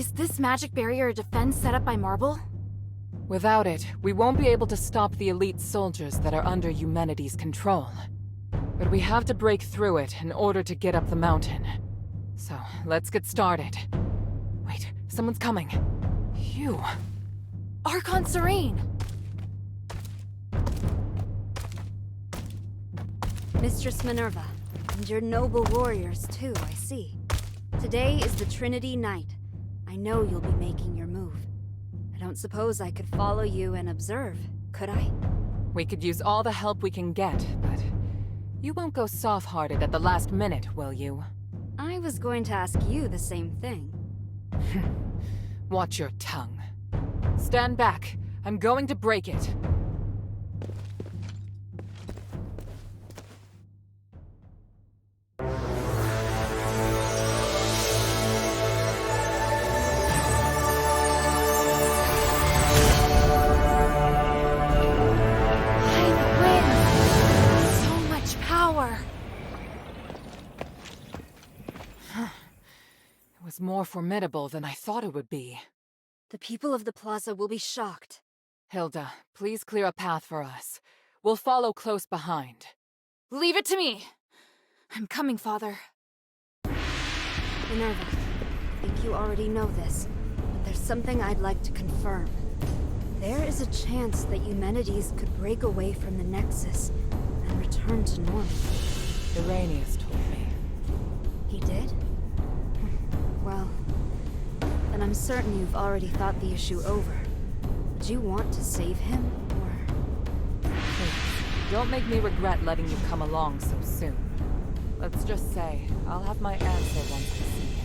Is this magic barrier a defense set up by Marble? Without it, we won't be able to stop the elite soldiers that are under Eumenides' control. But we have to break through it in order to get up the mountain. So, let's get started. Wait, someone's coming. Phew. Archon Serene! Mistress Minerva, and your noble warriors too, I see. Today is the Trinity Night. I know you'll be making your move. I don't suppose I could follow you and observe, could I? We could use all the help we can get, but you won't go soft-hearted at the last minute, will you? I was going to ask you the same thing. Watch your tongue. Stand back. I'm going to break it. More formidable than I thought it would be. The people of the plaza will be shocked. Hilda, please clear a path for us. We'll follow close behind. Leave it to me! I'm coming, Father. Minerva, I think you already know this, but there's something I'd like to confirm. There is a chance that Eumenides could break away from the Nexus and return to normal. Irenaeus told me. He did? Well, then I'm certain you've already thought the issue over. Would you want to save him, or...? Please, don't make me regret letting you come along so soon. Let's just say, I'll have my answer once I see him.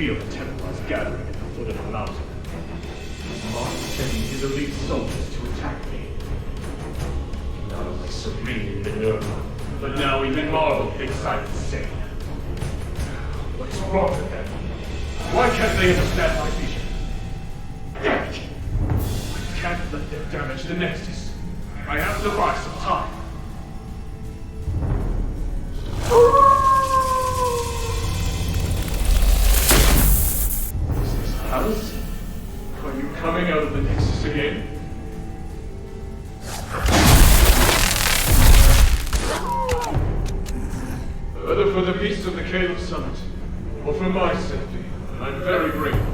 feel the Templars gathering at the foot of the mountain. Mark sending his elite soldiers to attack me. Not only Serene Minerva, but now even Marvel thinks I'm insane. What's wrong with them? Why can't they understand my vision? Damn it! I can't let them damage the Nexus. I have to buy some time. Is this Alice? Are you coming out of the Nexus again? Whether for the peace of the Caleb Summit, or for my safety, I'm very grateful.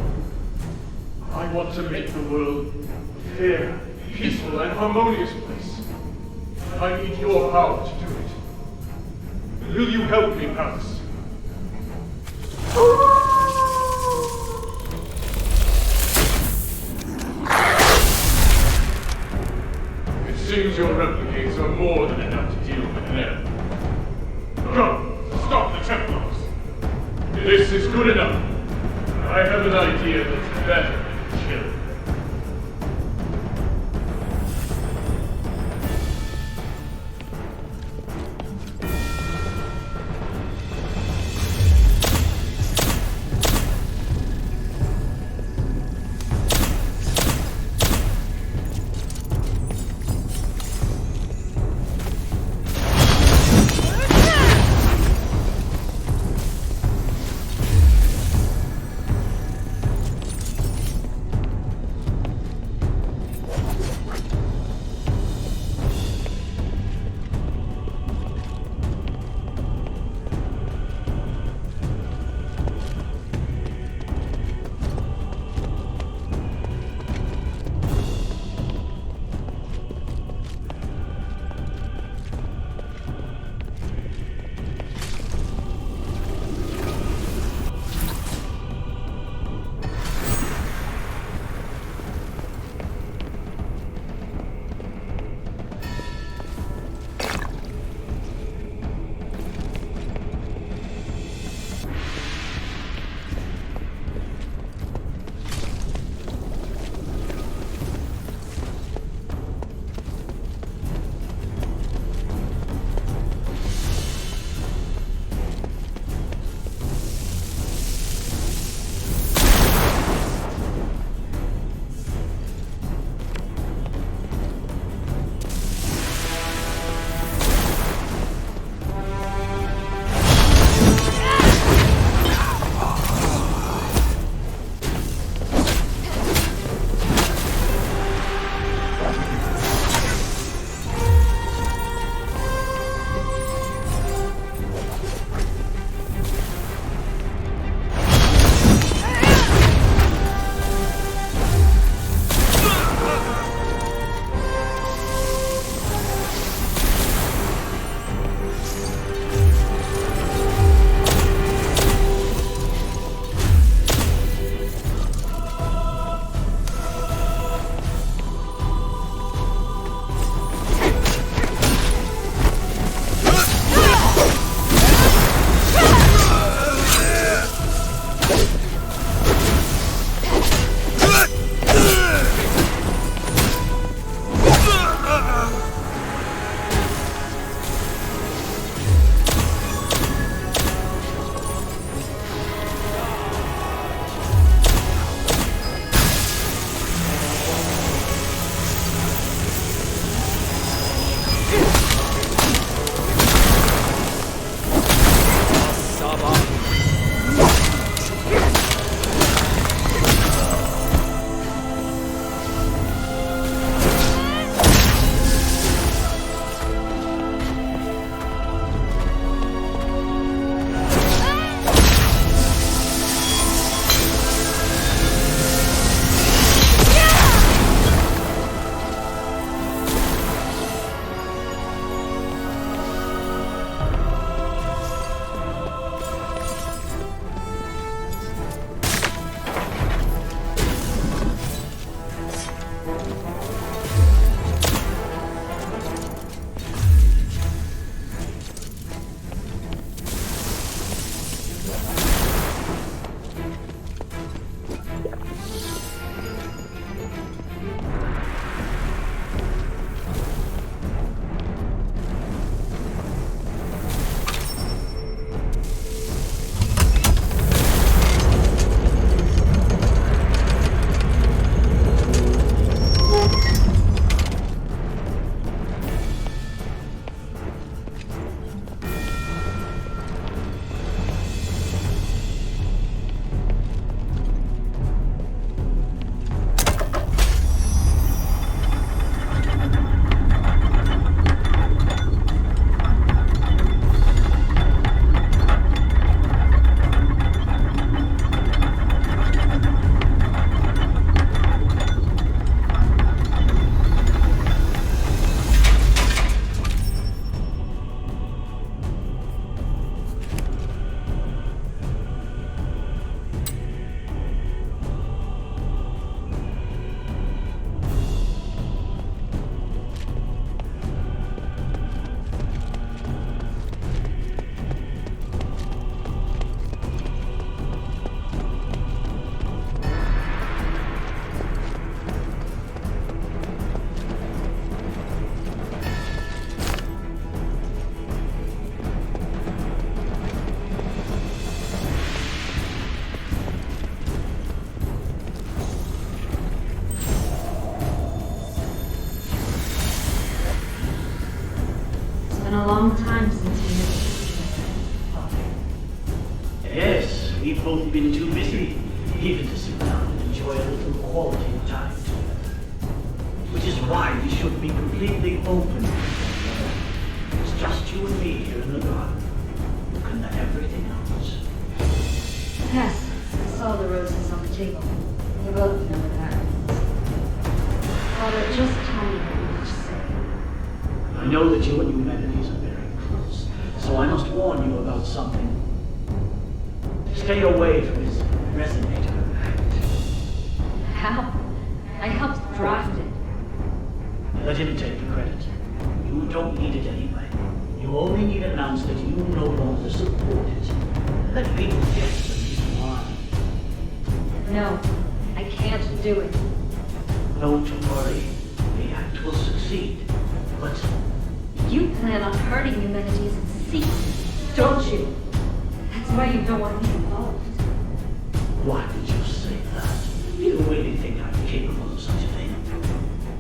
I want to make the world a fair, peaceful, and harmonious place. I need your power to do it. Will you help me, Alice? It seems your replicators are more than enough to deal with them. Go! Stop the Templars! This is good enough. I have an idea that's better than killing. both been too busy even to sit down and enjoy a little quality time together. Which is why we should be completely open to each other. It's just you and me here in the garden. Looking at everything else. Yes, I saw the roses on the table. We both know what that means. Father, just tell me what you have to say. I know that you and humanities are very close, so I must warn you about something. Stay away from his resonator act. How? I helped draft it. Let him take the credit. You don't need it anyway. You only need to announce that you no longer support it. Let people guess the reason why. No, I can't do it. Don't worry. The act will succeed. But You plan on hurting humanities in secret, don't you? That's why you don't want me involved. why did you say that? You really think I'm capable of such a thing?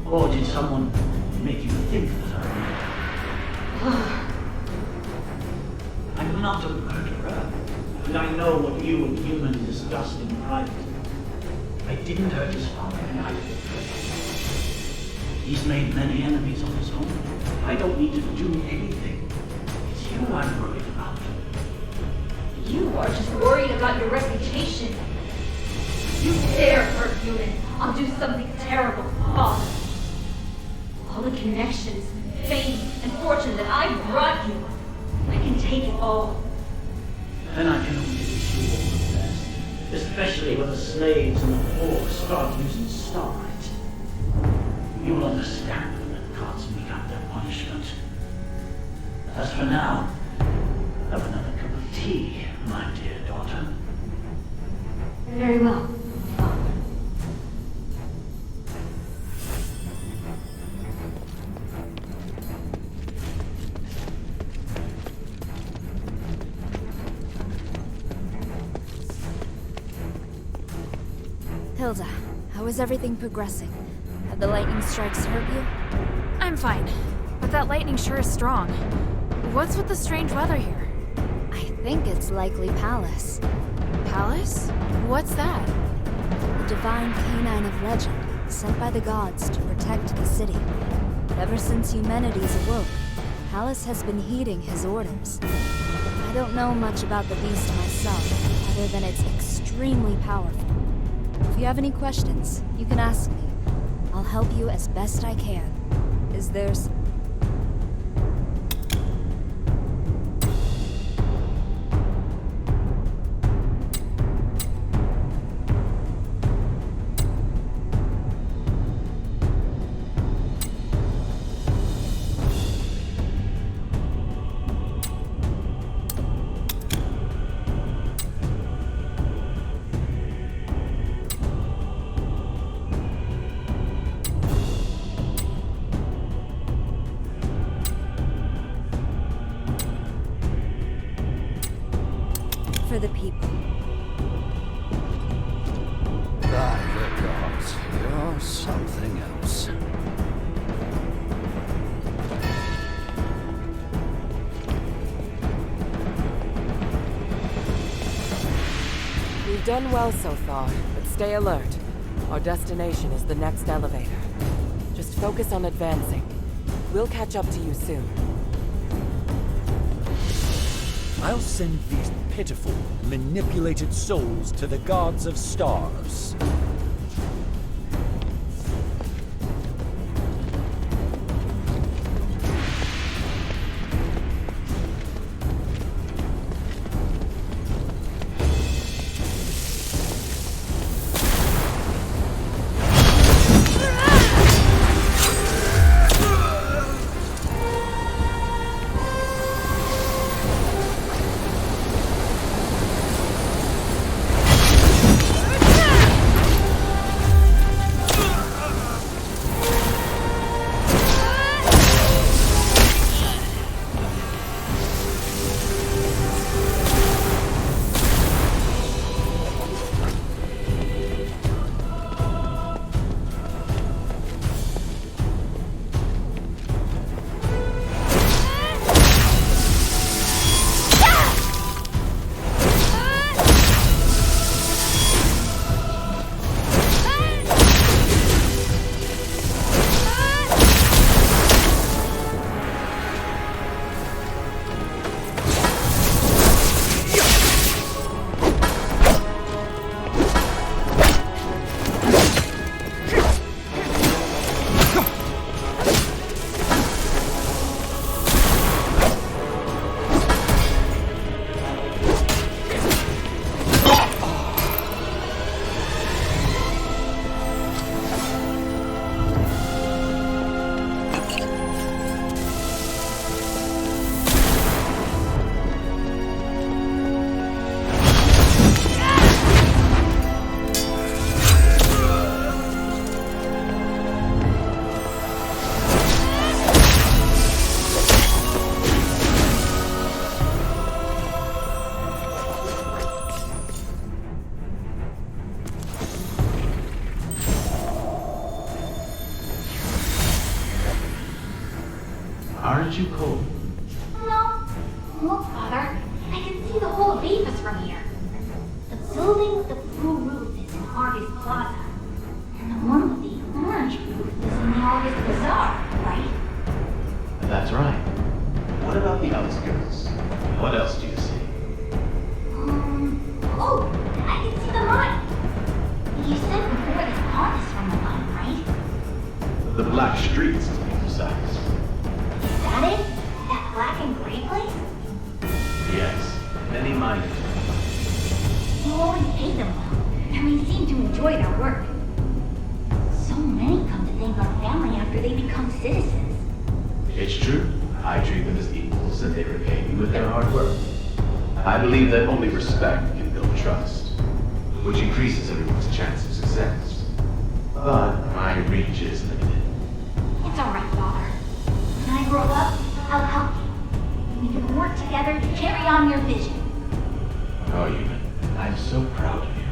Or did someone make you think that I am? I'm not a murderer, and I know what you and humans discussed in private. I didn't hurt his father, and I did. He's made many enemies on his own. I don't need to do anything. It's you I'm worried about. You are just worried about your reputation. You dare hurt humans, I'll do something terrible, Father. All the connections, fame, and fortune that I brought you, I can take it all. Then I can only wish you all the best. Especially when the slaves and the poor start using starlight. You'll understand when the gods mete out their punishment. As for now, have another cup of tea, my dear daughter. Very well, Father. Hilda, how is everything progressing? Have the lightning strikes hurt you? I'm fine, but that lightning sure is strong. What's with the strange weather here? I think it's likely Pallas. Palace? What's that? The divine canine of legend, sent by the gods to protect the city. Ever since Eumenides awoke, Pallas has been heeding his orders. I don't know much about the beast myself, other than it's extremely powerful. If you have any questions, you can ask me. I'll help you as best I can. Is there for the people? By the gods, you're something else. We've done well so far, but stay alert. Our destination is the next elevator. Just focus on advancing. We'll catch up to you soon. I'll send these pitiful, manipulated souls to the gods of stars. building with the blue roof is in August Plaza. And the one with the orange roof is in the August Bazaar, right? That's right. What about the outskirts? What else do you see? Oh, I can see the line. You said before this pond is from the line, right? The black streets, to be precise. Is that it? That black and gray place? Yes, many miners. You always pay them well, and we seem to enjoy their work. So many come to thank our family after they become citizens. It's true. I treat them as equals and they repay me with their hard work. I believe that only respect can build trust, which increases everyone's chance of success. But my reach is limited. It's alright, Father. When I grow up, I'll help you. We can work together to carry on your vision. Oh, Ewan, I'm so proud of you.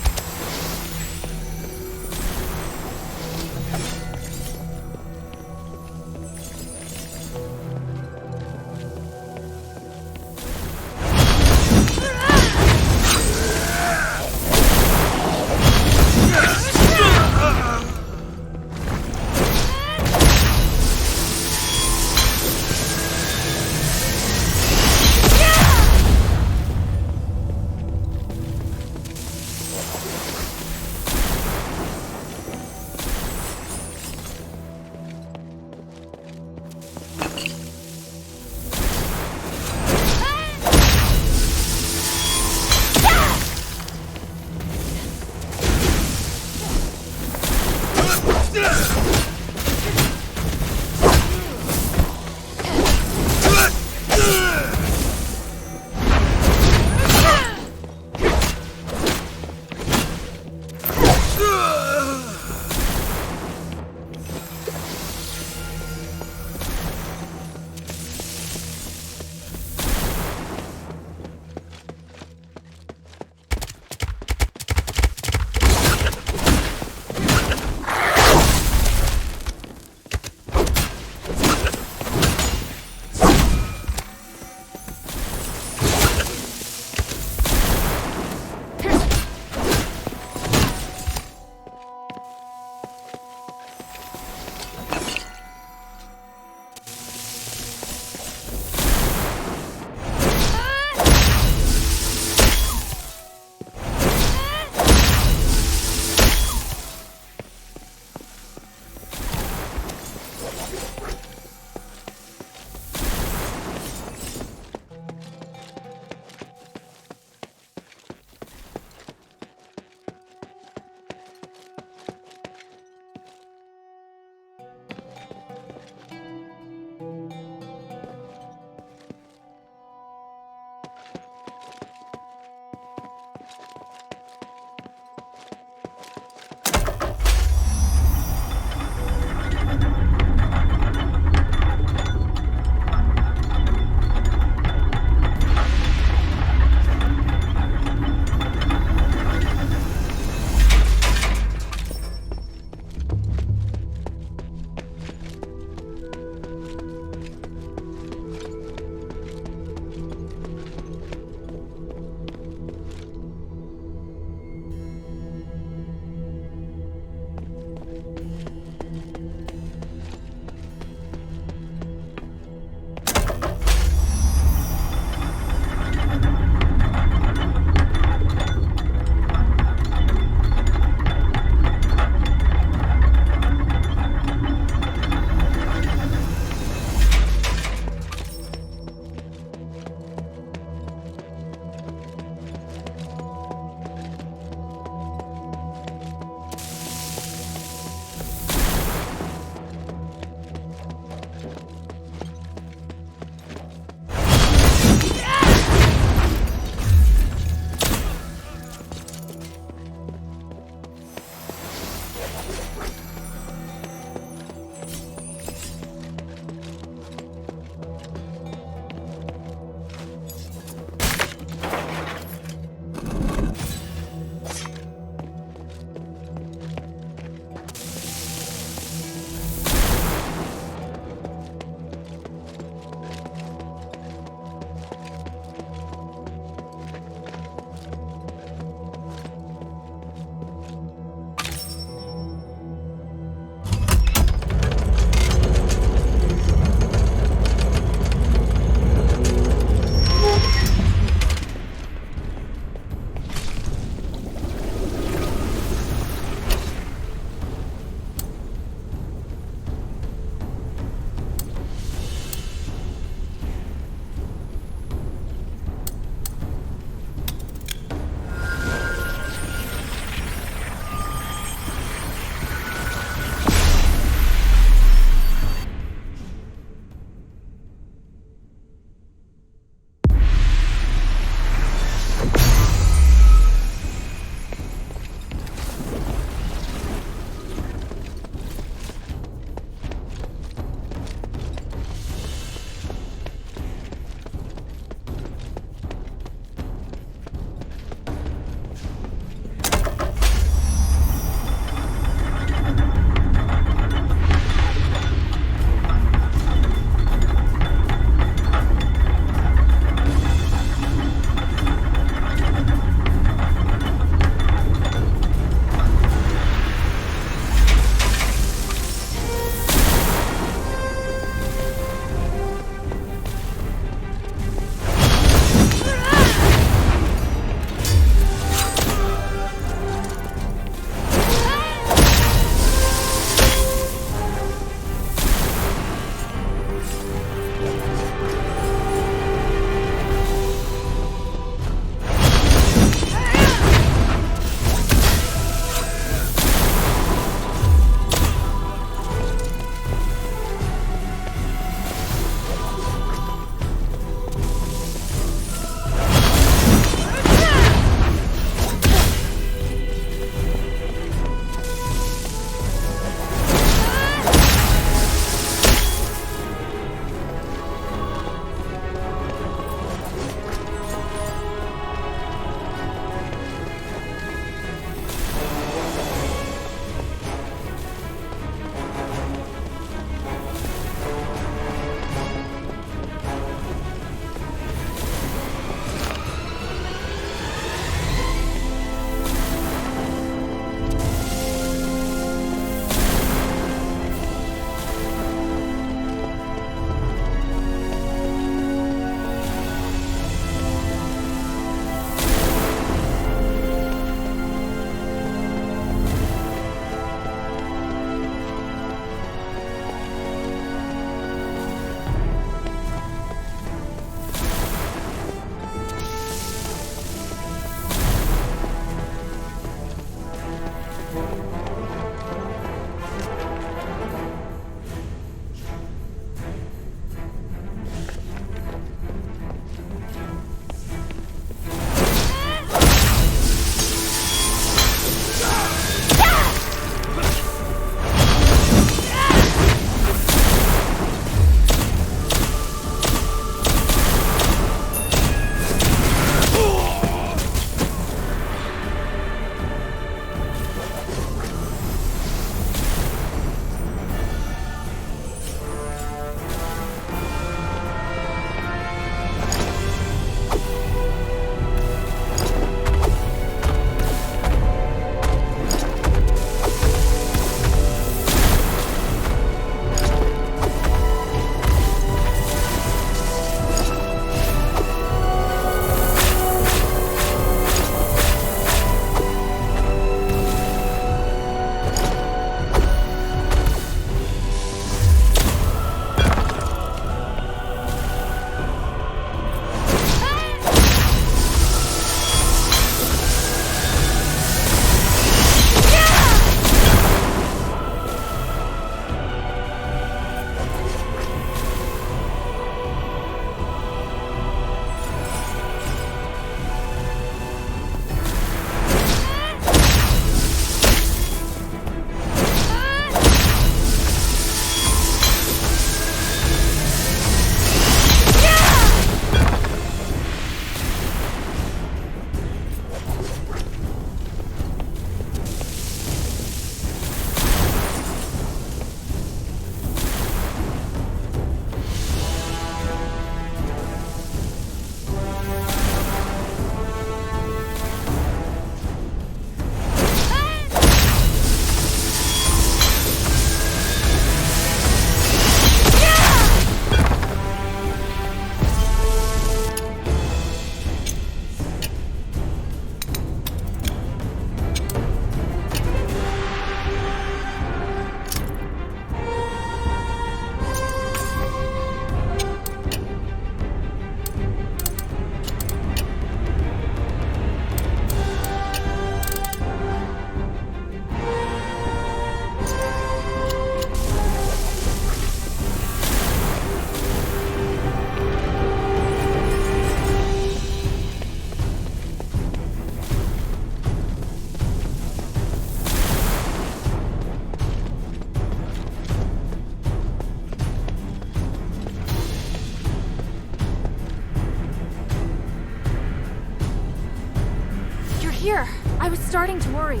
here. I was starting to worry.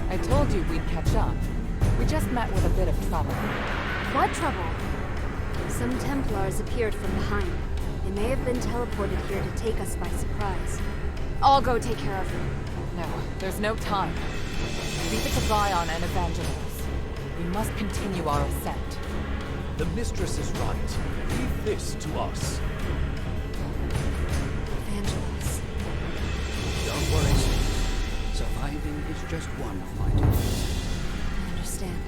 I told you we'd catch up. We just met with a bit of trouble. What trouble? Some Templars appeared from behind. They may have been teleported here to take us by surprise. I'll go take care of them. No, there's no time. Leave it to Vion and Evangelos. We must continue our ascent. The mistress is right. Leave this to us. Evangelos. Don't worry, sis. Surviving is just one of my duties. I understand.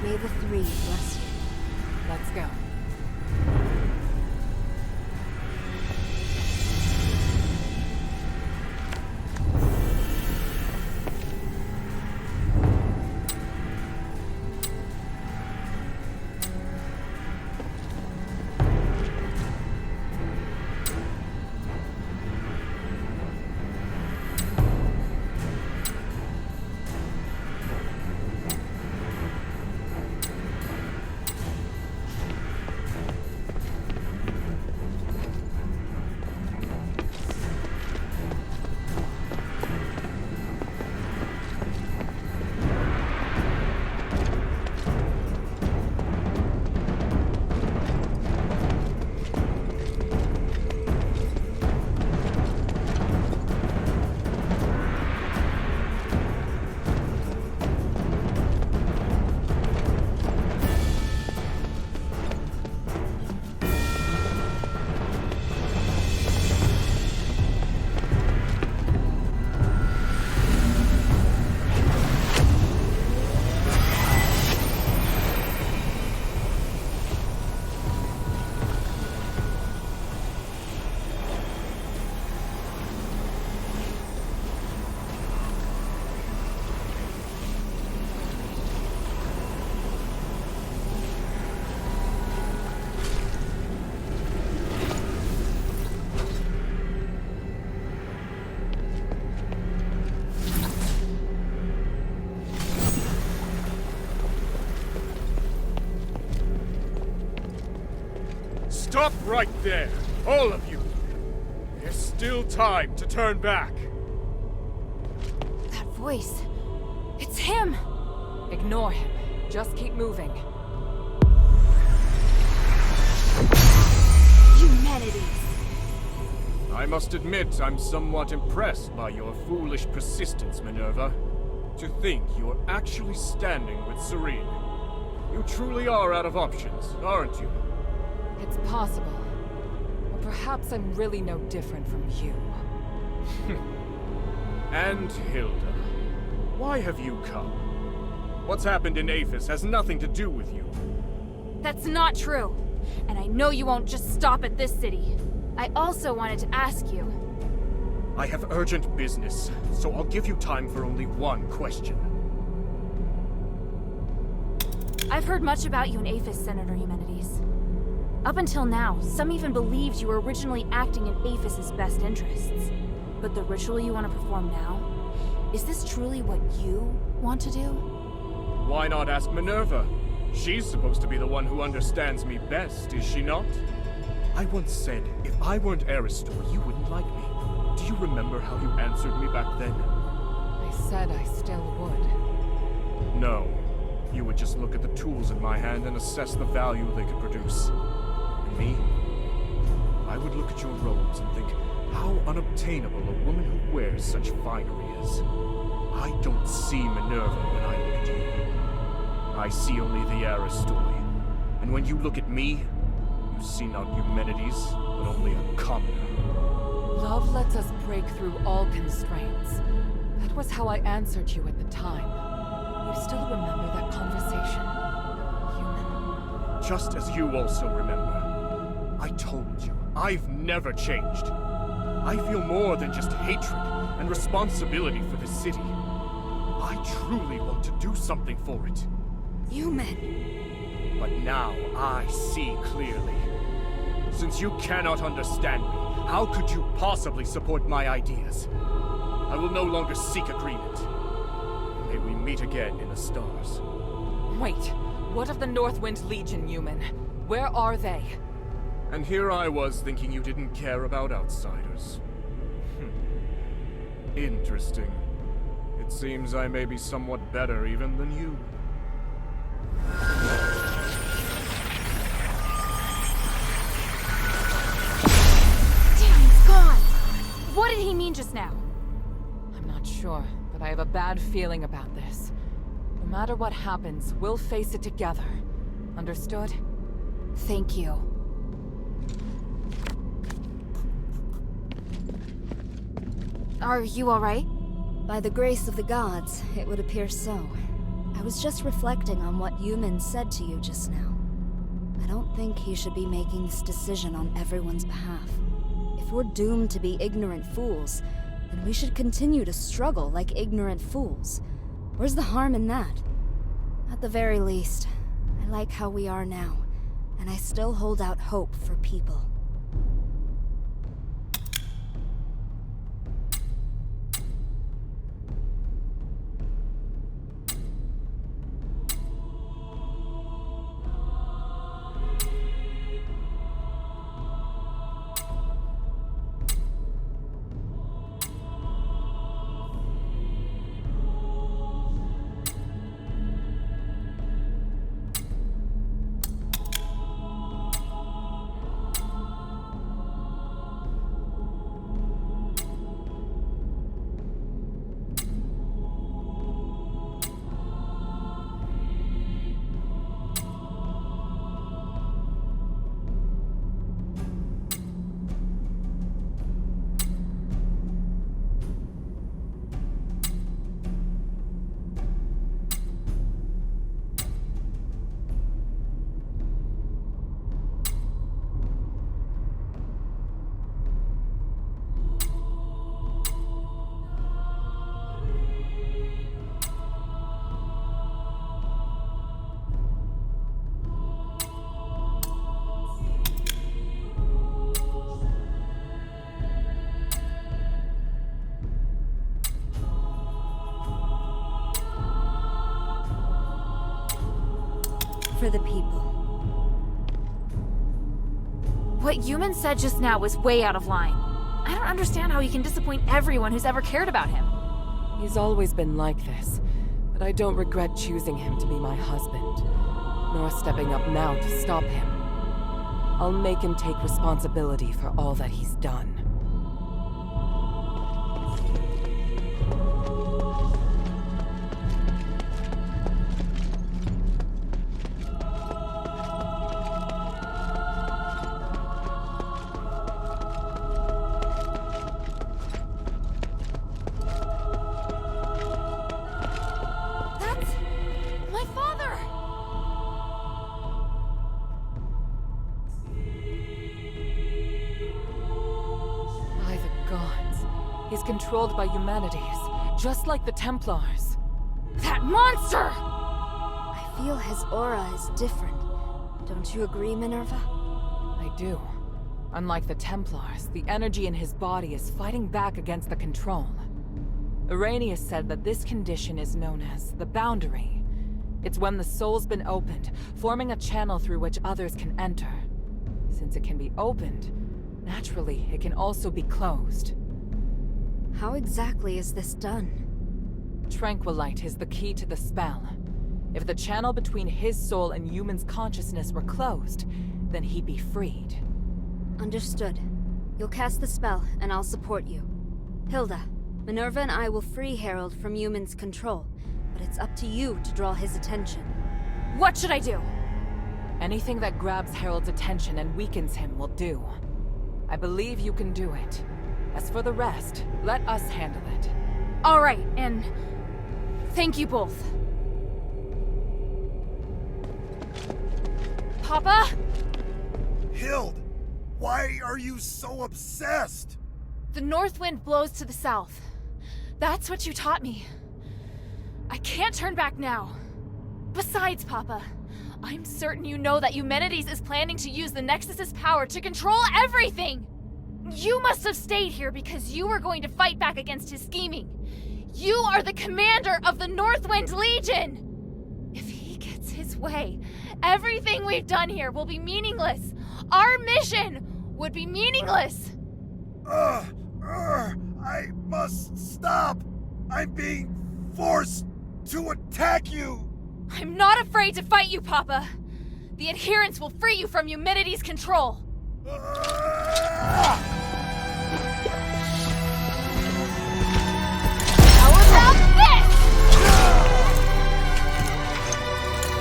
May the three bless you. Let's go. Stop right there! All of you! There's still time to turn back! That voice. It's him! Ignore him. Just keep moving. Humanities! I must admit I'm somewhat impressed by your foolish persistence, Minerva. To think you're actually standing with Serene. You truly are out of options, aren't you? It's possible. Or perhaps I'm really no different from you. And Hilda, why have you come? What's happened in Aphis has nothing to do with you. That's not true. And I know you won't just stop at this city. I also wanted to ask you. I have urgent business, so I'll give you time for only one question. I've heard much about you in Aphis, Senator Eumenides. Up until now, some even believed you were originally acting in Aphis's best interests. But the ritual you want to perform now, is this truly what you want to do? Why not ask Minerva? She's supposed to be the one who understands me best, is she not? I once said, if I weren't Aristor, you wouldn't like me. Do you remember how you answered me back then? I said I still would. No. You would just look at the tools in my hand and assess the value they could produce. And me? I would look at your robes and think how unobtainable a woman who wears such finery is. I don't see Minerva when I look at you. I see only the Aristoi. And when you look at me, you see not Eumenides, but only a commoner. Love lets us break through all constraints. That was how I answered you at the time. You still remember that conversation, human? Just as you also remember. I told you, I've never changed. I feel more than just hatred and responsibility for this city. I truly want to do something for it. Human. But now I see clearly. Since you cannot understand me, how could you possibly support my ideas? I will no longer seek agreement. May we meet again in the stars. Wait, what of the Northwind Legion, human? Where are they? And here I was thinking you didn't care about outsiders. Interesting. It seems I may be somewhat better even than you. Damn, it's gone! What did he mean just now? I'm not sure, but I have a bad feeling about this. No matter what happens, we'll face it together. Understood? Thank you. Are you alright? By the grace of the gods, it would appear so. I was just reflecting on what humans said to you just now. I don't think he should be making this decision on everyone's behalf. If we're doomed to be ignorant fools, then we should continue to struggle like ignorant fools. Where's the harm in that? At the very least, I like how we are now, and I still hold out hope for people. For the people. What Human said just now was way out of line. I don't understand how he can disappoint everyone who's ever cared about him. He's always been like this, but I don't regret choosing him to be my husband, nor stepping up now to stop him. I'll make him take responsibility for all that he's done. He's controlled by humanities, just like the Templars. That monster! I feel his aura is different. Don't you agree, Minerva? I do. Unlike the Templars, the energy in his body is fighting back against the control. Irenaeus said that this condition is known as the boundary. It's when the soul's been opened, forming a channel through which others can enter. Since it can be opened, naturally, it can also be closed. How exactly is this done? Tranquilite is the key to the spell. If the channel between his soul and Human's consciousness were closed, then he'd be freed. Understood. You'll cast the spell, and I'll support you. Hilda, Minerva and I will free Harold from Human's control, but it's up to you to draw his attention. What should I do? Anything that grabs Harold's attention and weakens him will do. I believe you can do it. As for the rest, let us handle it. Alright, and thank you both. Papa? Hild, why are you so obsessed? The north wind blows to the south. That's what you taught me. I can't turn back now. Besides, Papa, I'm certain you know that Eumenides is planning to use the Nexus's power to control everything! You must have stayed here because you were going to fight back against his scheming. You are the commander of the Northwind Legion! If he gets his way, everything we've done here will be meaningless. Our mission would be meaningless. I must stop! I'm being forced to attack you! I'm not afraid to fight you, Papa! The adherents will free you from humanity's control! How about this?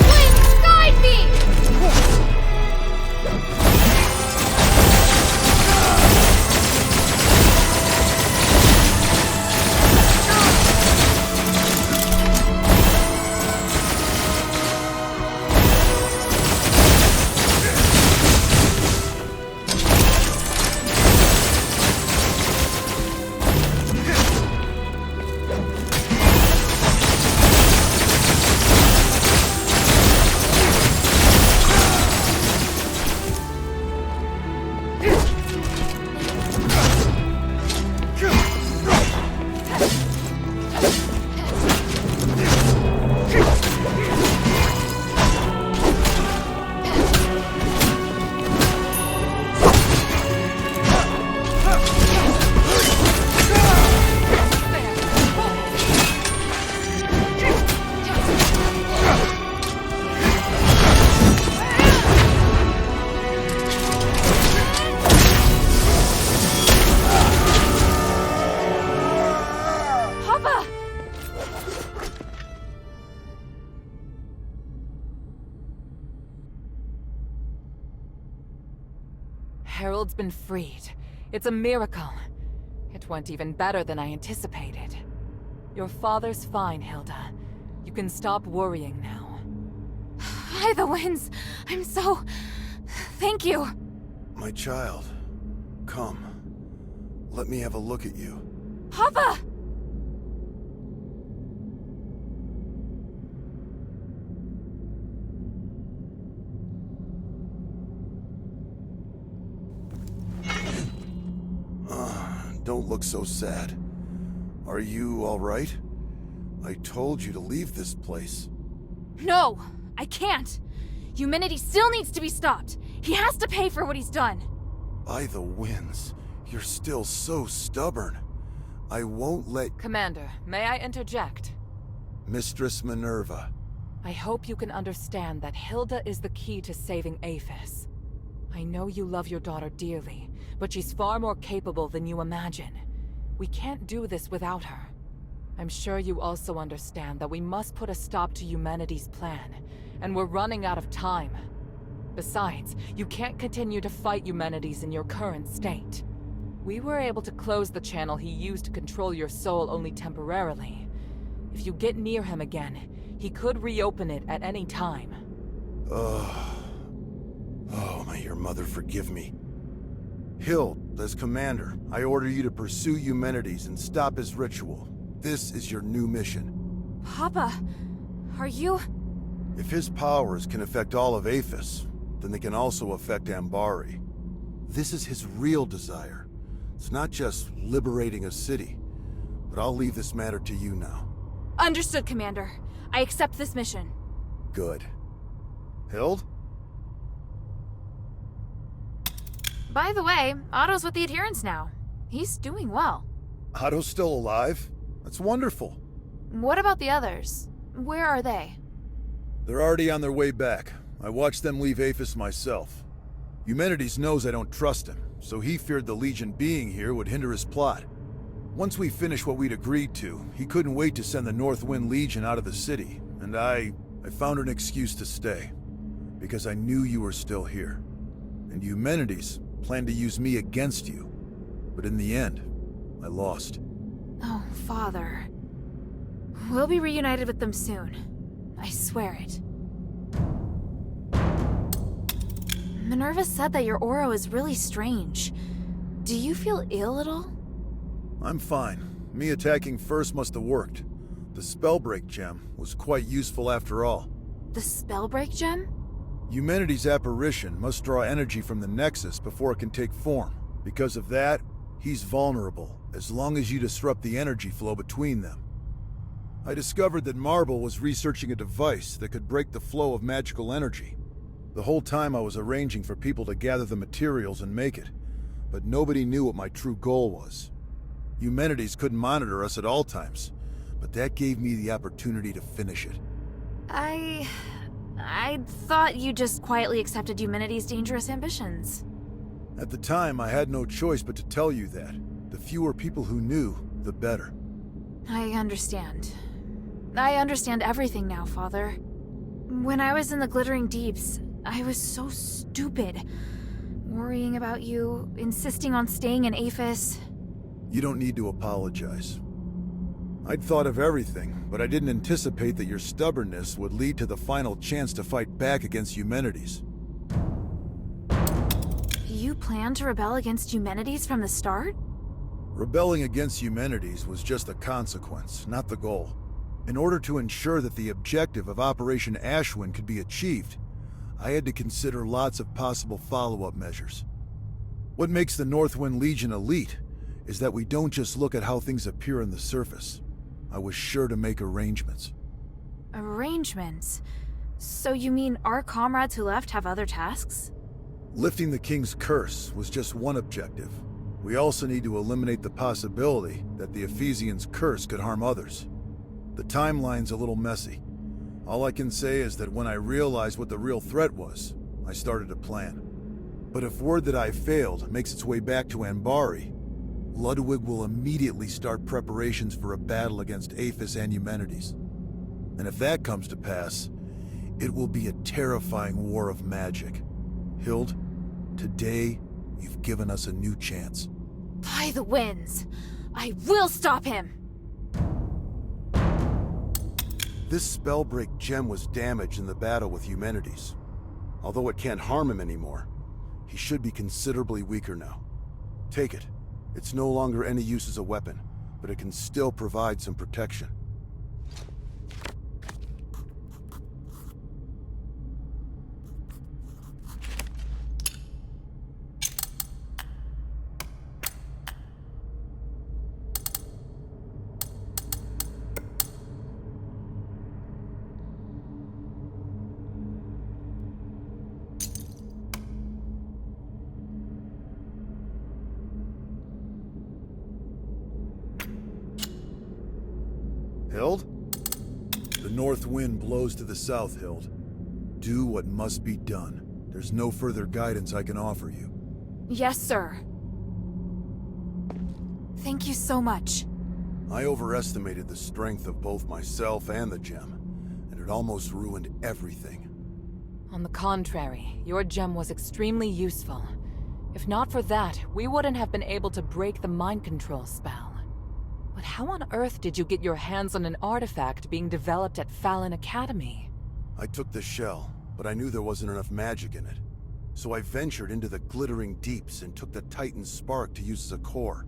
Wind, guide me! Harold's been freed. It's a miracle. It went even better than I anticipated. Your father's fine, Hilda. You can stop worrying now. By the winds! I'm so... Thank you! My child, come. Let me have a look at you. Papa! Don't look so sad. Are you all right? I told you to leave this place. No! I can't! Humanity still needs to be stopped! He has to pay for what he's done! By the winds, you're still so stubborn. I won't let... Commander, may I interject? Mistress Minerva. I hope you can understand that Hilda is the key to saving Aphis. I know you love your daughter dearly, but she's far more capable than you imagine. We can't do this without her. I'm sure you also understand that we must put a stop to humanity's plan, and we're running out of time. Besides, you can't continue to fight humanities in your current state. We were able to close the channel he used to control your soul only temporarily. If you get near him again, he could reopen it at any time. Oh, may your mother forgive me. Hild, as commander, I order you to pursue Eumenides and stop his ritual. This is your new mission. Papa, are you... If his powers can affect all of Aphis, then they can also affect Ambari. This is his real desire. It's not just liberating a city. But I'll leave this matter to you now. Understood, Commander. I accept this mission. Good. Hild? By the way, Otto's with the adherents now. He's doing well. Otto's still alive? That's wonderful. What about the others? Where are they? They're already on their way back. I watched them leave Aphis myself. Eumenides knows I don't trust him, so he feared the Legion being here would hinder his plot. Once we finished what we'd agreed to, he couldn't wait to send the Northwind Legion out of the city, and I found an excuse to stay. Because I knew you were still here. And Eumenides planned to use me against you. But in the end, I lost. Oh, Father. We'll be reunited with them soon. I swear it. Minerva said that your aura is really strange. Do you feel ill at all? I'm fine. Me attacking first must have worked. The Spellbreak gem was quite useful after all. The Spellbreak gem? Eumenides' apparition must draw energy from the Nexus before it can take form. Because of that, he's vulnerable, as long as you disrupt the energy flow between them. I discovered that Marble was researching a device that could break the flow of magical energy. The whole time I was arranging for people to gather the materials and make it, but nobody knew what my true goal was. Eumenides couldn't monitor us at all times, but that gave me the opportunity to finish it. I thought you just quietly accepted Eumenides' dangerous ambitions. At the time, I had no choice but to tell you that. The fewer people who knew, the better. I understand. I understand everything now, Father. When I was in the Glittering Deeps, I was so stupid. Worrying about you, insisting on staying in Aphis. You don't need to apologize. I'd thought of everything, but I didn't anticipate that your stubbornness would lead to the final chance to fight back against Eumenides. You planned to rebel against Eumenides from the start? Rebelling against Eumenides was just a consequence, not the goal. In order to ensure that the objective of Operation Ashwin could be achieved, I had to consider lots of possible follow-up measures. What makes the Northwind Legion elite is that we don't just look at how things appear on the surface. I was sure to make arrangements. Arrangements? So you mean our comrades who left have other tasks? Lifting the King's curse was just one objective. We also need to eliminate the possibility that the Ephesians' curse could harm others. The timeline's a little messy. All I can say is that when I realized what the real threat was, I started a plan. But if word that I failed makes its way back to Anbari, Ludwig will immediately start preparations for a battle against Aphis and Eumenides. And if that comes to pass, it will be a terrifying war of magic. Hild, today, you've given us a new chance. By the winds! I will stop him! This Spellbreak gem was damaged in the battle with Eumenides. Although it can't harm him anymore, he should be considerably weaker now. Take it. It's no longer any use as a weapon, but it can still provide some protection. Hild? The north wind blows to the south, Hild. Do what must be done. There's no further guidance I can offer you. Yes, sir. Thank you so much. I overestimated the strength of both myself and the gem, and it almost ruined everything. On the contrary, your gem was extremely useful. If not for that, we wouldn't have been able to break the mind control spell. But how on earth did you get your hands on an artifact being developed at Fallon Academy? I took the shell, but I knew there wasn't enough magic in it. So I ventured into the Glittering Deeps and took the Titan Spark to use as a core.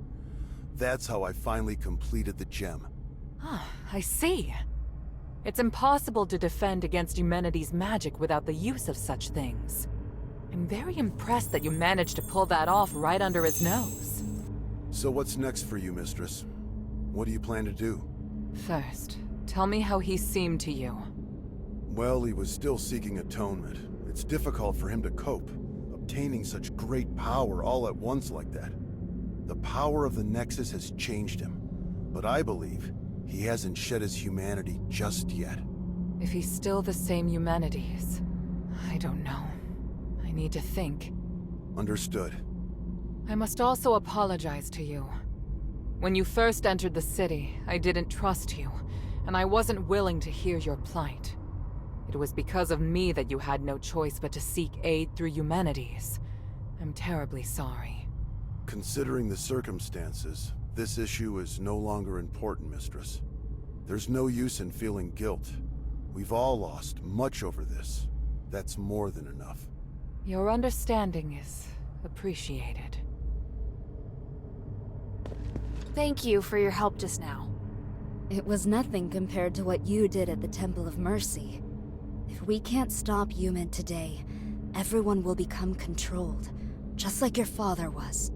That's how I finally completed the gem. Ah, I see. It's impossible to defend against Eumenides' magic without the use of such things. I'm very impressed that you managed to pull that off right under his nose. So what's next for you, Mistress? What do you plan to do? First, tell me how he seemed to you. Well, he was still seeking atonement. It's difficult for him to cope, obtaining such great power all at once like that. The power of the Nexus has changed him, but I believe he hasn't shed his humanity just yet. If he's still the same Eumenides, I don't know. I need to think. Understood. I must also apologize to you. When you first entered the city, I didn't trust you, and I wasn't willing to hear your plight. It was because of me that you had no choice but to seek aid through Eumenides. I'm terribly sorry. Considering the circumstances, this issue is no longer important, Mistress. There's no use in feeling guilt. We've all lost much over this. That's more than enough. Your understanding is appreciated. Thank you for your help just now. It was nothing compared to what you did at the Temple of Mercy. If we can't stop Eumen today, everyone will become controlled, just like your father was.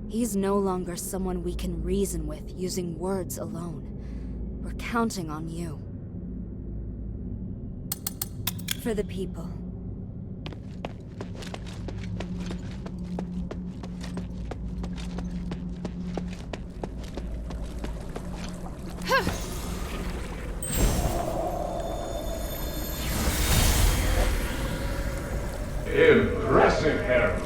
He's no longer someone we can reason with using words alone. We're counting on you. For the people. Impressive, Harold.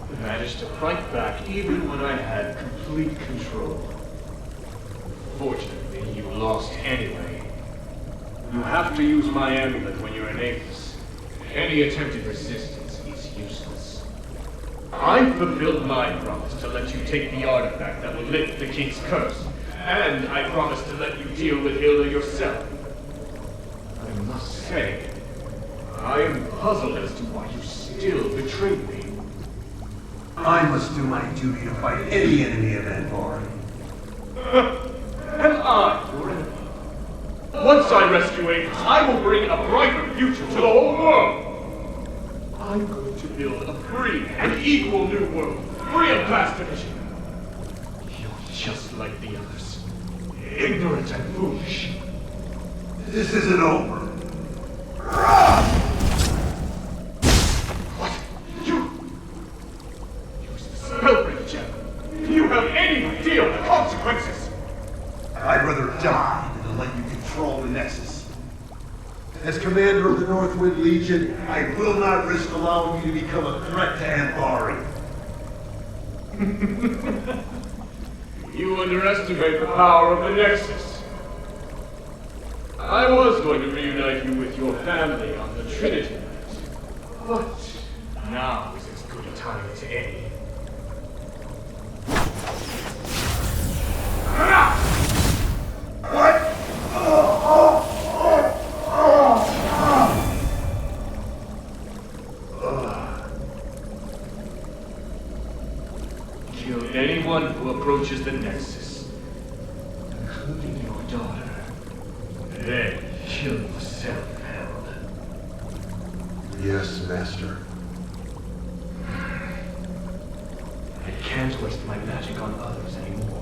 You managed to fight back even when I had complete control. Fortunately, you lost anyway. You have to use my amulet when you're in Apis. Any attempted resistance is useless. I fulfilled my promise to let you take the artifact that will lift the king's curse, and I promised to let you deal with Hilda yourself. I must say, I am puzzled as to why you still betrayed me. I must do my duty to fight any enemy of Anvar. And I, your enemy. Once I rescue Apis, I will bring a brighter future to the whole world. I'm going to build a free and equal new world, free of class division. You're just like the others, ignorant and foolish. This isn't over. What? You used the spellbreak gem. Do you have any idea of the consequences? I'd rather die than to let you control the Nexus. As commander of the Northwind Legion, I will not risk allowing you to become a threat to Anvari. You underestimate the power of the Nexus. I was going to reunite you with your family on the Trinity night, but now is as good a time as any. What? Kill anyone who approaches the Nexus, including your daughter. Then kill yourself, Harold. Yes, Master. I can't waste my magic on others anymore.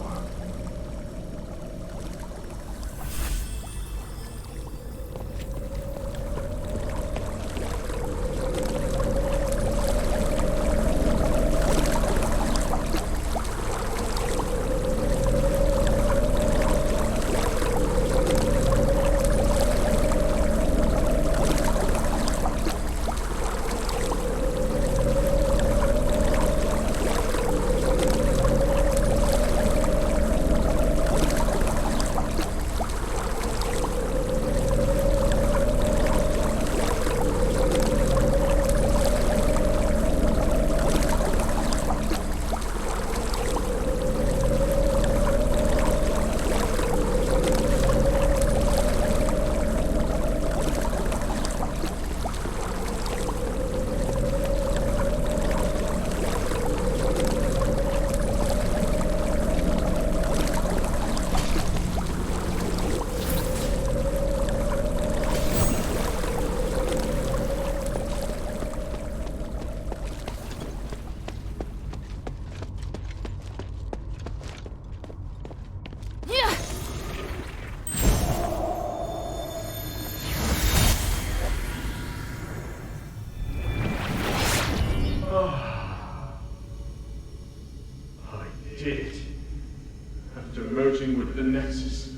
With the Nexus,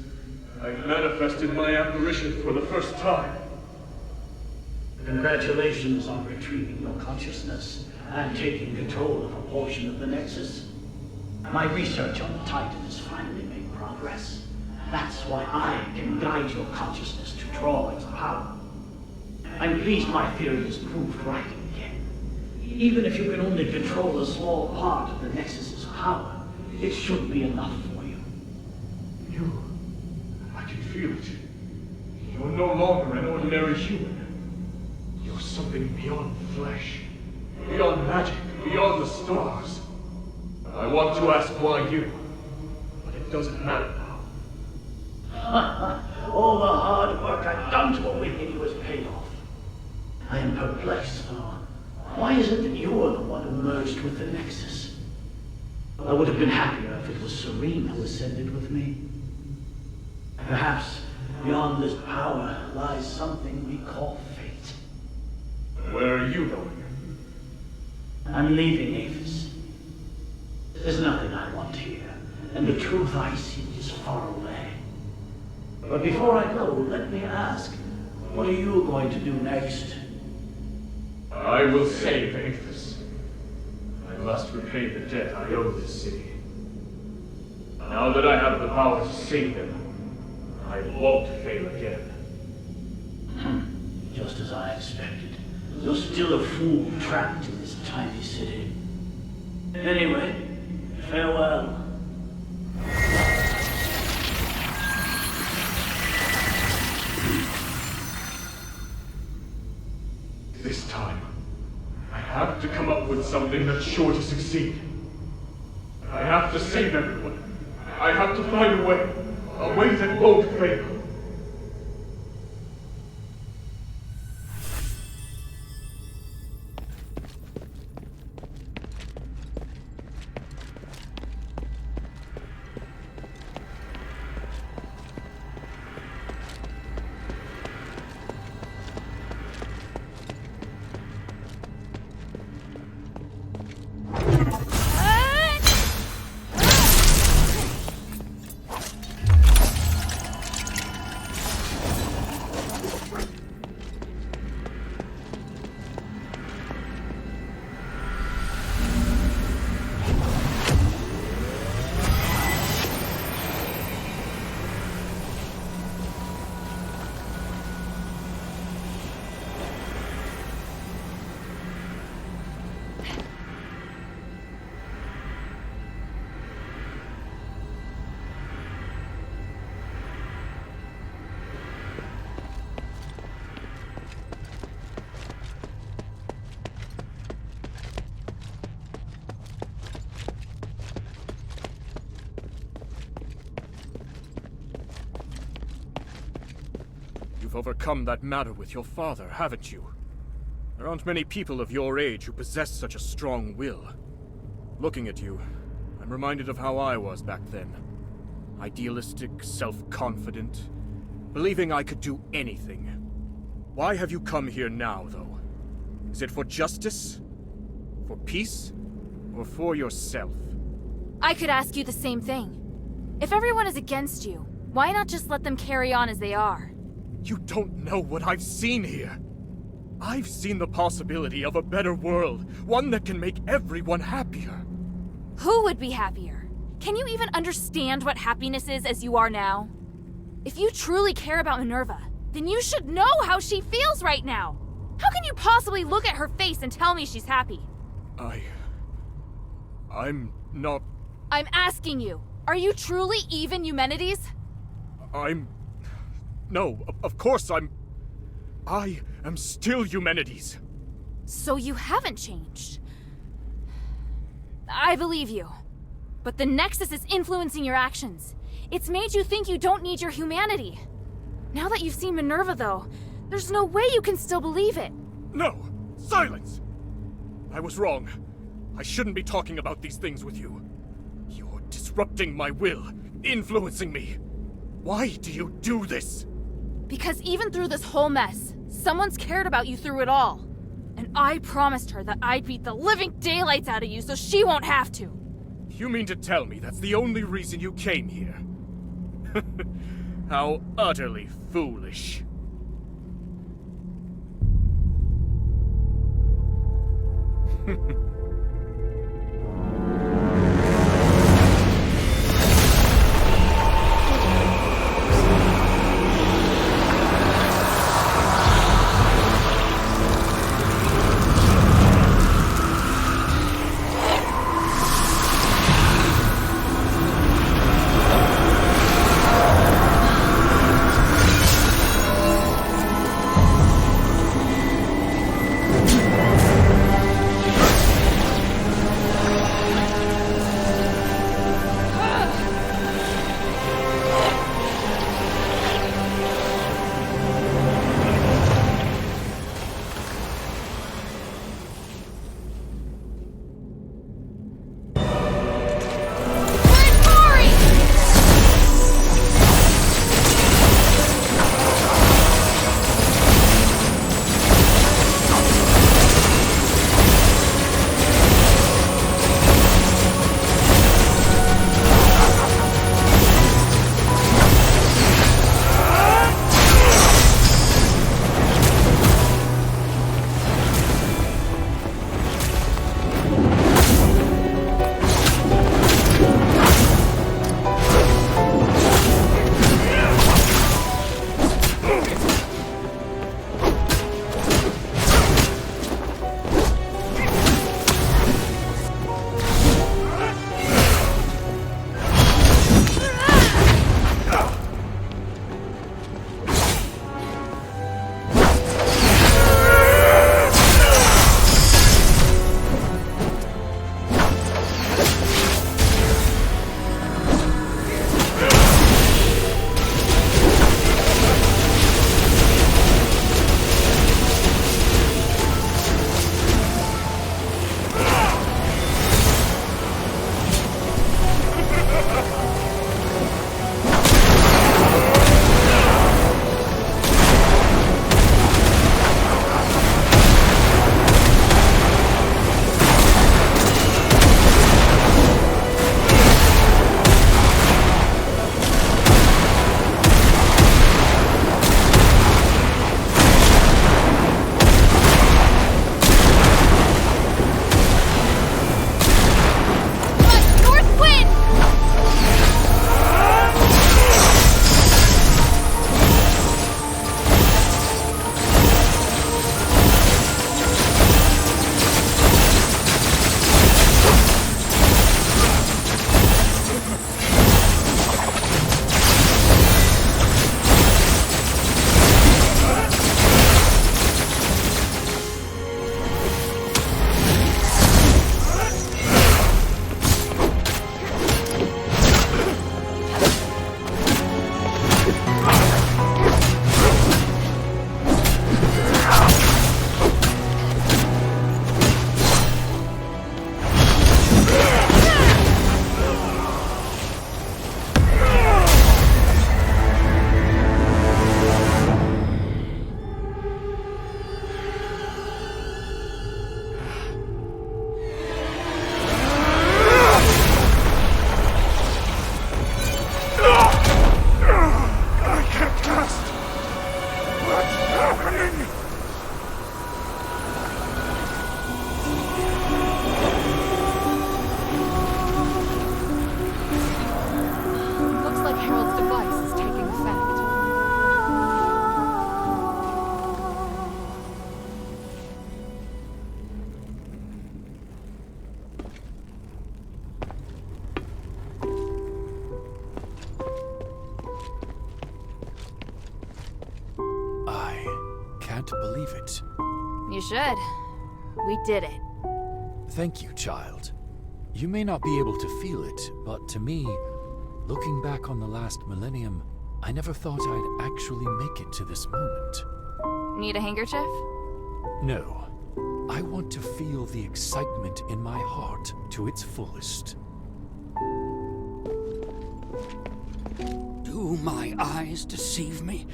I manifested my apparition for the first time. Congratulations on retrieving your consciousness and taking control of a portion of the Nexus. My research on the Titan has finally made progress. That's why I can guide your consciousness to draw its power. I'm pleased my theory is proved right again. Even if you can only control a small part of the Nexus's power, it should be enough for you. I can feel it. You're no longer an ordinary human. You're something beyond flesh, beyond magic, beyond the stars. I want to ask why you, but it doesn't matter now. All the hard work I've done to awaken you has paid off. I am perplexed, though. Why is it that you're the one who merged with the Nexus? I would have been happier if it was Serene who ascended with me. Perhaps beyond this power lies something we call fate. Where are you going? I'm leaving Apis. There's nothing I want here, and the truth I seek is far away. But before I go, let me ask, what are you going to do next? I will save Aethys. I must repay the debt I owe this city. Now that I have the power to save them, I won't fail again. Just as I expected. You're still a fool trapped in this tiny city. Anyway, farewell. This time, I have to come up with something that's sure to succeed. I have to save everyone. I have to find a way that won't fail. You've overcome that matter with your father, haven't you? There aren't many people of your age who possess such a strong will. Looking at you, I'm reminded of how I was back then. Idealistic, self-confident, believing I could do anything. Why have you come here now, though? Is it for justice? For peace? Or for yourself? I could ask you the same thing. If everyone is against you, why not just let them carry on as they are? You don't know what I've seen here. I've seen the possibility of a better world, one that can make everyone happier. Who would be happier? Can you even understand what happiness is as you are now? If you truly care about Minerva, then you should know how she feels right now. How can you possibly look at her face and tell me she's happy? I'm not... I'm asking you, are you truly even Eumenides? No, of course I am still Eumenides. So you haven't changed. I believe you. But the Nexus is influencing your actions. It's made you think you don't need your humanity. Now that you've seen Minerva, though, there's no way you can still believe it. No! Silence! I was wrong. I shouldn't be talking about these things with you. You're disrupting my will, influencing me. Why do you do this? Because even through this whole mess, someone's cared about you through it all. And I promised her that I'd beat the living daylights out of you so she won't have to. You mean to tell me that's the only reason you came here? How utterly foolish. to believe it. You should. We did it. Thank you, child. You may not be able to feel it, but to me, looking back on the last millennium, I never thought I'd actually make it to this moment. Need a handkerchief? No. I want to feel the excitement in my heart to its fullest. Do my eyes deceive me?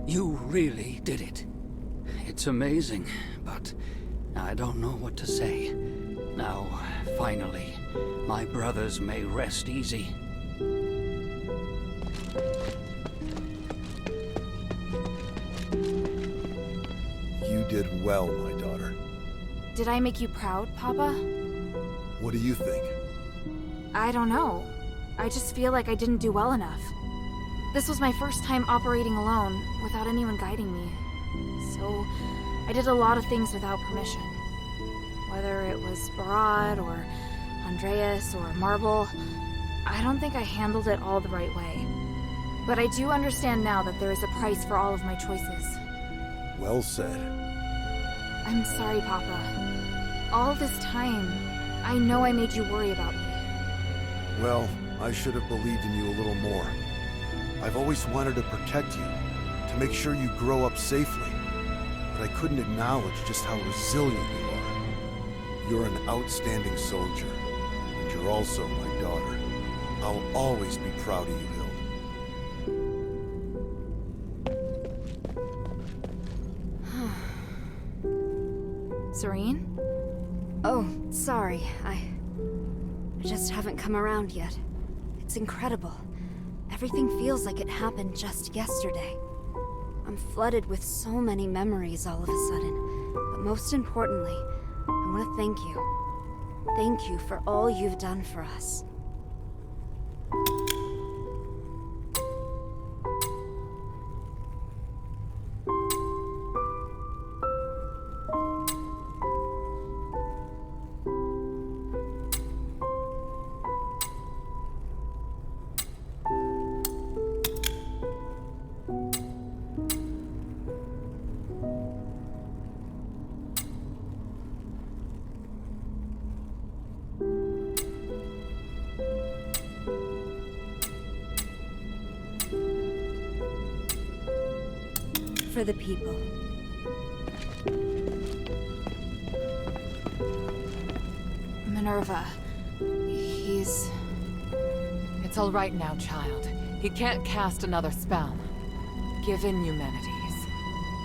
You really did it. It's amazing, but I don't know what to say. Now, finally, my brothers may rest easy. You did well, my daughter. Did I make you proud, Papa? What do you think? I don't know. I just feel like I didn't do well enough. This was my first time operating alone, without anyone guiding me. So, I did a lot of things without permission. Whether it was Barad, or Andreas, or Marble, I don't think I handled it all the right way. But I do understand now that there is a price for all of my choices. Well said. I'm sorry, Papa. All this time, I know I made you worry about me. Well, I should have believed in you a little more. I've always wanted to protect you, to make sure you grow up safely. But I couldn't acknowledge just how resilient you are. You're an outstanding soldier, and you're also my daughter. I'll always be proud of you, Hild. Serene? Oh, sorry. I just haven't come around yet. It's incredible. Everything feels like it happened just yesterday. I'm flooded with so many memories all of a sudden. But most importantly, I want to thank you. Thank you for all you've done for us. For the people. Minerva. He's... It's all right now, child. He can't cast another spell. Give in, Eumenides.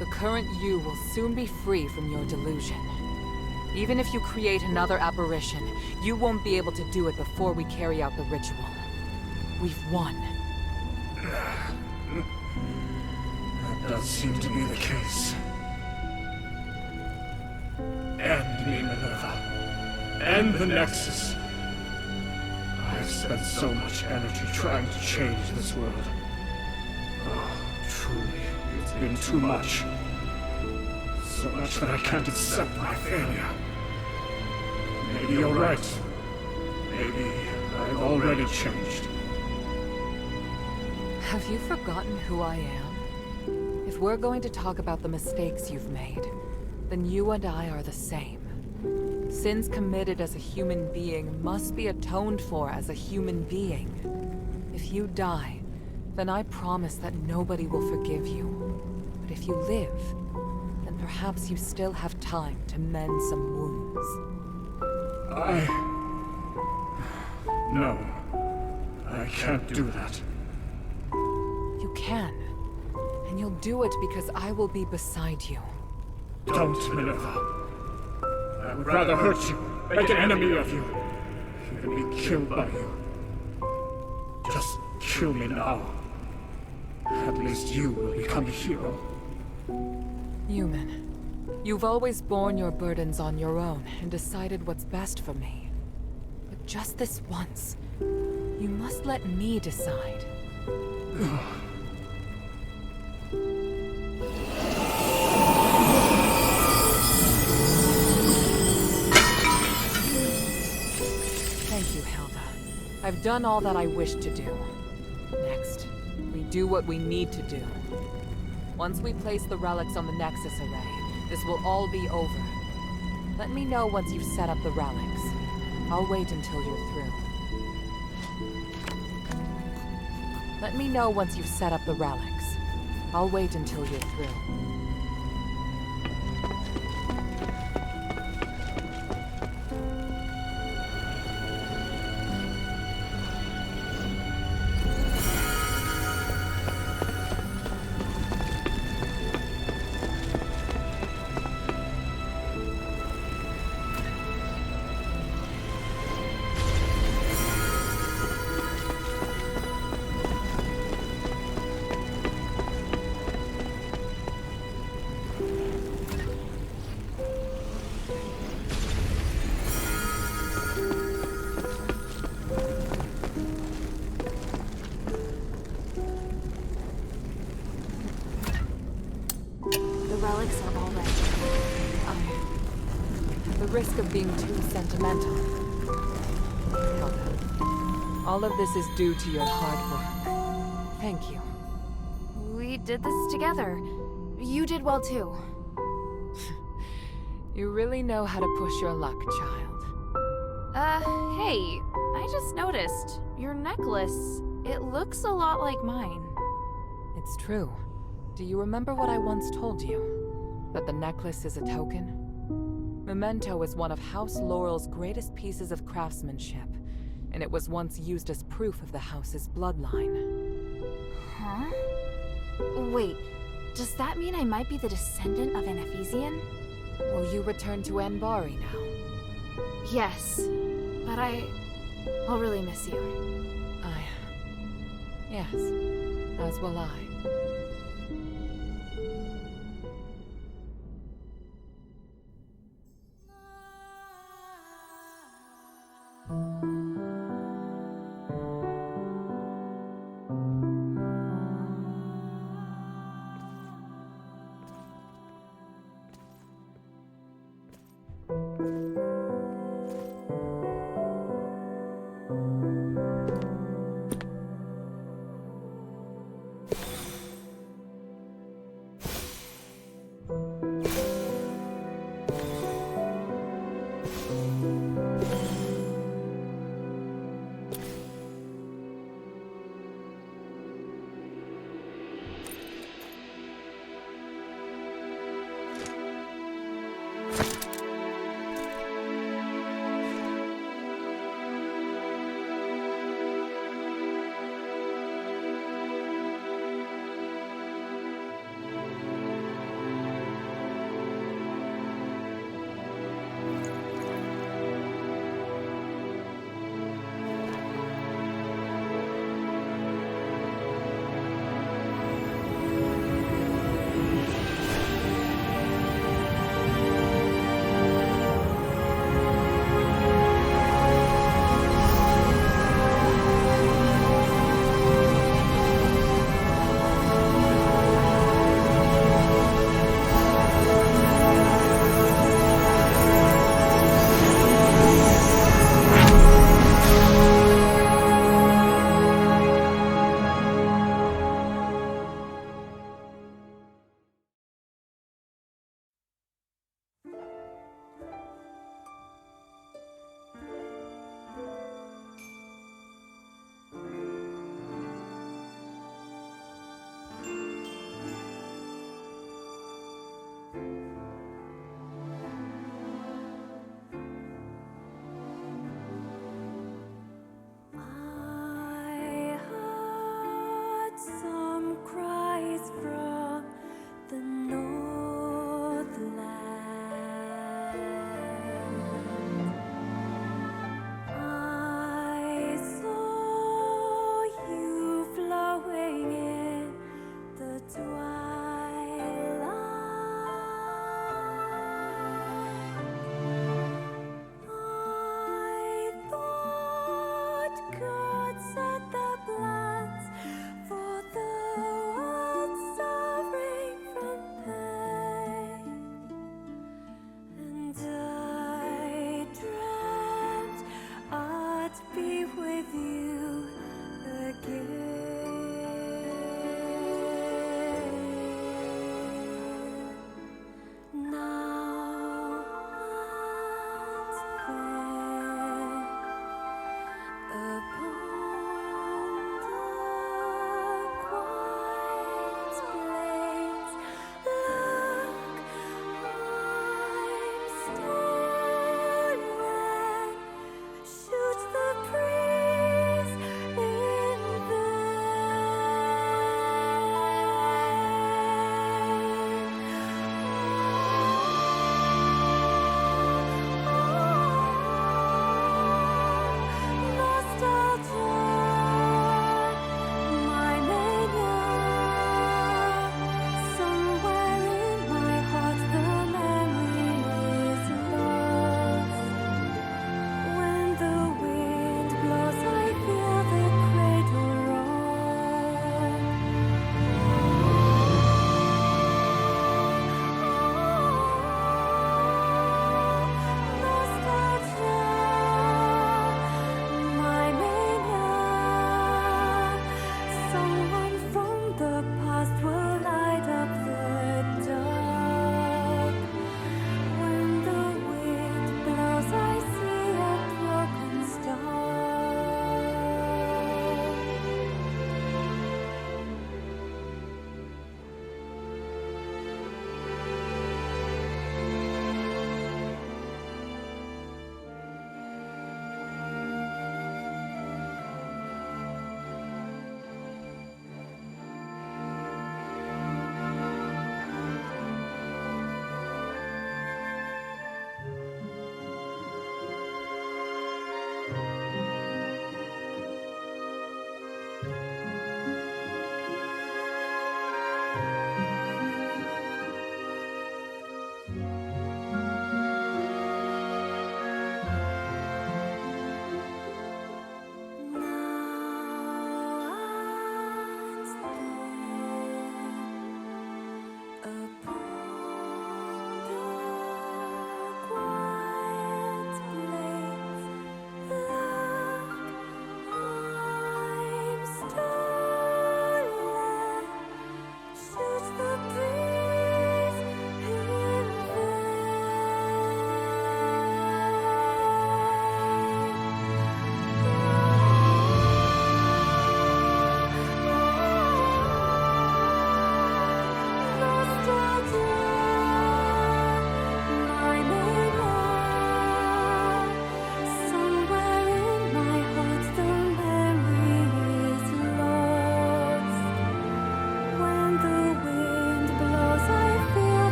The current you will soon be free from your delusion. Even if you create another apparition, you won't be able to do it before we carry out the ritual. We've won. That does seem to be the case. End me, Minerva. End the Nexus. I've spent so much energy trying to change this world. Oh, truly, it's been too much. So much that I can't accept my failure. Maybe you're right. Maybe I've already changed. Have you forgotten who I am? If we're going to talk about the mistakes you've made, then you and I are the same. Sins committed as a human being must be atoned for as a human being. If you die, then I promise that nobody will forgive you. But if you live, then perhaps you still have time to mend some wounds. No. I can't do that. You can. And you'll do it because I will be beside you. Don't, Minerva. I would rather hurt you, make an enemy of you, even be killed by you. Just kill me now. At least you will become a hero. Human, you've always borne your burdens on your own and decided what's best for me. But just this once, you must let me decide. Thank you, Hilda. I've done all that I wished to do. Next, we do what we need to do. Once we place the relics on the Nexus array, this will all be over. Let me know once you've set up the relics. I'll wait until you're through. Let me know once you've set up the relics. I'll wait until you're through. Relics are all ready. At the risk of being too sentimental. Hilda, all of this is due to your hard work. Thank you. We did this together. You did well too. You really know how to push your luck, child. Hey, I just noticed. Your necklace, it looks a lot like mine. It's true. Do you remember what I once told you? That the necklace is a token? Memento is one of House Laurel's greatest pieces of craftsmanship, and it was once used as proof of the house's bloodline. Huh? Wait, does that mean I might be the descendant of an Ephesian? Will you return to Anbari now? Yes, but I'll really miss you. Yes, as will I.